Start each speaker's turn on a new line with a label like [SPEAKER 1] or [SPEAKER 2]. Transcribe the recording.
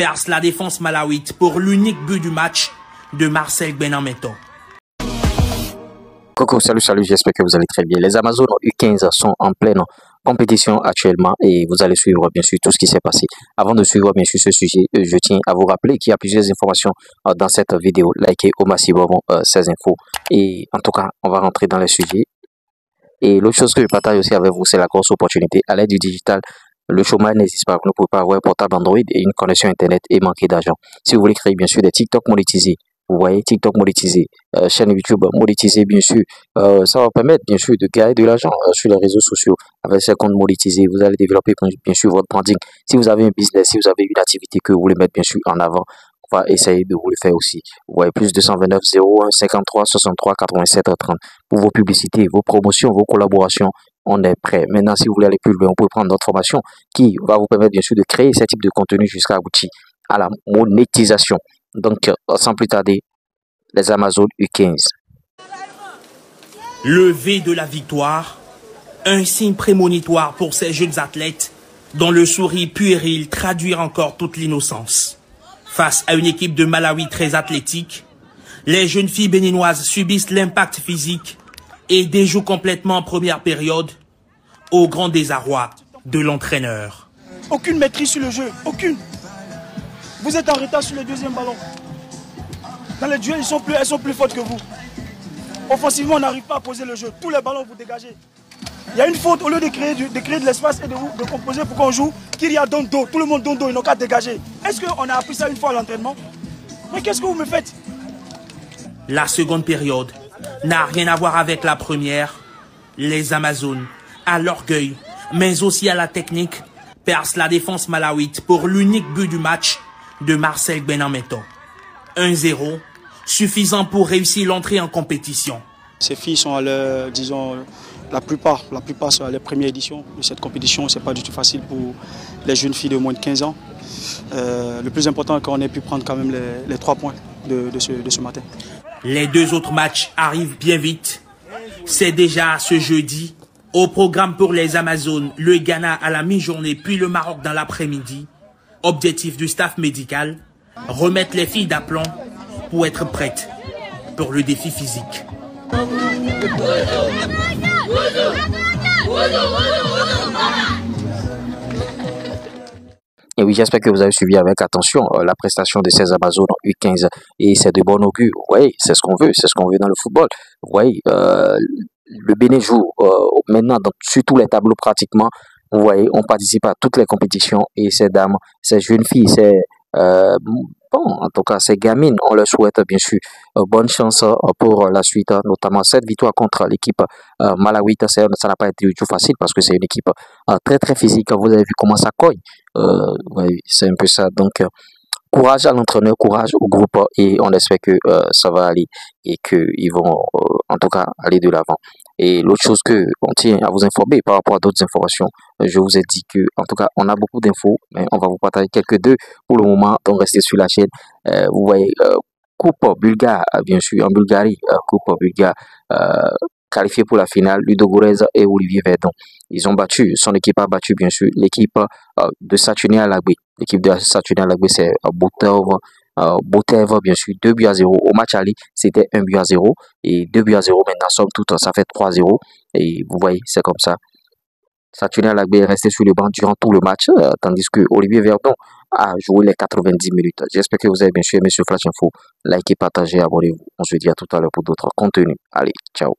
[SPEAKER 1] perce la défense malawite pour l'unique but du match de Marcel Benameto.
[SPEAKER 2] Coucou, salut, j'espère que vous allez très bien. Les Amazones U15 sont en pleine compétition actuellement et vous allez suivre bien sûr tout ce qui s'est passé. Avant de suivre bien sûr ce sujet, je tiens à vous rappeler qu'il y a plusieurs informations dans cette vidéo. Likez au maximum ces infos et en tout cas, on va rentrer dans les sujets. Et l'autre chose que je partage aussi avec vous, c'est la grosse opportunité. À l'aide du digital, le chômage n'existe pas. Vous ne pouvez pas avoir un portable Android et une connexion Internet et manquer d'argent. Si vous voulez créer bien sûr des TikTok monétisés, vous voyez, TikTok monétisé, chaîne YouTube monétisée, bien sûr, ça va permettre, bien sûr, de gagner de l'argent sur les réseaux sociaux. Avec ces comptes monétisés, vous allez développer, bien sûr, votre branding. Si vous avez un business, si vous avez une activité que vous voulez mettre, bien sûr, en avant, on va essayer de vous le faire aussi. Vous voyez, plus 229 01 53 63 87 30 pour vos publicités, vos promotions, vos collaborations. On est prêt. Maintenant, si vous voulez aller plus loin, on peut prendre notre formation qui va vous permettre, bien sûr, de créer ce type de contenu jusqu'à aboutir à la monétisation. Donc, sans plus tarder, les Amazones U15.
[SPEAKER 1] Lever de la victoire, un signe prémonitoire pour ces jeunes athlètes dont le sourire puéril traduire encore toute l'innocence. Face à une équipe de Malawi très athlétique, les jeunes filles béninoises subissent l'impact physique et déjouent complètement en première période au grand désarroi de l'entraîneur.
[SPEAKER 3] Aucune maîtrise sur le jeu, aucune. Vous êtes en retard sur le deuxième ballon. Dans les duels, elles sont plus fortes que vous. Offensivement, on n'arrive pas à poser le jeu. Tous les ballons, vous dégagez. Il y a une faute, au lieu de créer de l'espace et de composer pour qu'on joue, qu'il y a don dos. Tout le monde don dos, ils n'ont qu'à dégager. Est-ce qu'on a appris ça une fois à l'entraînement? Mais qu'est-ce que vous me faites?
[SPEAKER 1] La seconde période n'a rien à voir avec la première. Les Amazones, à l'orgueil, mais aussi à la technique, percent la défense malawite pour l'unique but du match de Marcel Benameto. 1-0, suffisant pour réussir l'entrée en compétition.
[SPEAKER 3] Ces filles sont à leur, disons, la plupart sont à leur première édition de cette compétition. Ce n'est pas du tout facile pour les jeunes filles de moins de 15 ans. Le plus important est qu'on ait pu prendre quand même les 3 points de ce matin.
[SPEAKER 1] Les 2 autres matchs arrivent bien vite. C'est déjà ce jeudi. Au programme pour les Amazones, le Ghana à la mi-journée, puis le Maroc dans l'après-midi. Objectif du staff médical, remettre les filles d'aplomb pour être prêtes pour le défi physique.
[SPEAKER 2] Et oui, j'espère que vous avez suivi avec attention la prestation de ces Amazones U15 et c'est de bon augure. Oui, c'est ce qu'on veut dans le football. Oui, le Bénin joue maintenant sur tous les tableaux pratiquement. Vous voyez, on participe à toutes les compétitions et ces dames, ces jeunes filles, bon, en tout cas, ces gamines, on leur souhaite bien sûr bonne chance pour la suite, notamment cette victoire contre l'équipe malawite. Ça n'a pas été du tout facile parce que c'est une équipe très très physique. Vous avez vu comment ça cogne. Ouais, c'est un peu ça. Donc, courage à l'entraîneur, courage au groupe et on espère que ça va aller et qu'ils vont en tout cas aller de l'avant. Et l'autre chose que on tient à vous informer par rapport à d'autres informations, je vous ai dit que en tout cas on a beaucoup d'infos, mais on va vous partager quelques-deux pour le moment. Donc restez sur la chaîne. Vous voyez Coupe bulgare, bien sûr en Bulgarie, Coupe bulgare qualifiée pour la finale, Ludogorets et Olivier Verdon. Ils ont battu, son équipe a battu bien sûr l'équipe de Saturnia Lagbe. L'équipe de Saturnia Lagbe c'est Botev, bien sûr, 2-0. Au match aller, c'était 1-0 et 2-0. Maintenant, somme toute, ça fait 3-0. Et vous voyez, c'est comme ça. Saturnia Lagbe est resté sur le banc durant tout le match, tandis que Olivier Verdon a joué les 90 minutes. J'espère que vous avez bien sûr aimé ce Flash Info. Likez, partagez, abonnez-vous. On se dit à tout à l'heure pour d'autres contenus. Allez, ciao.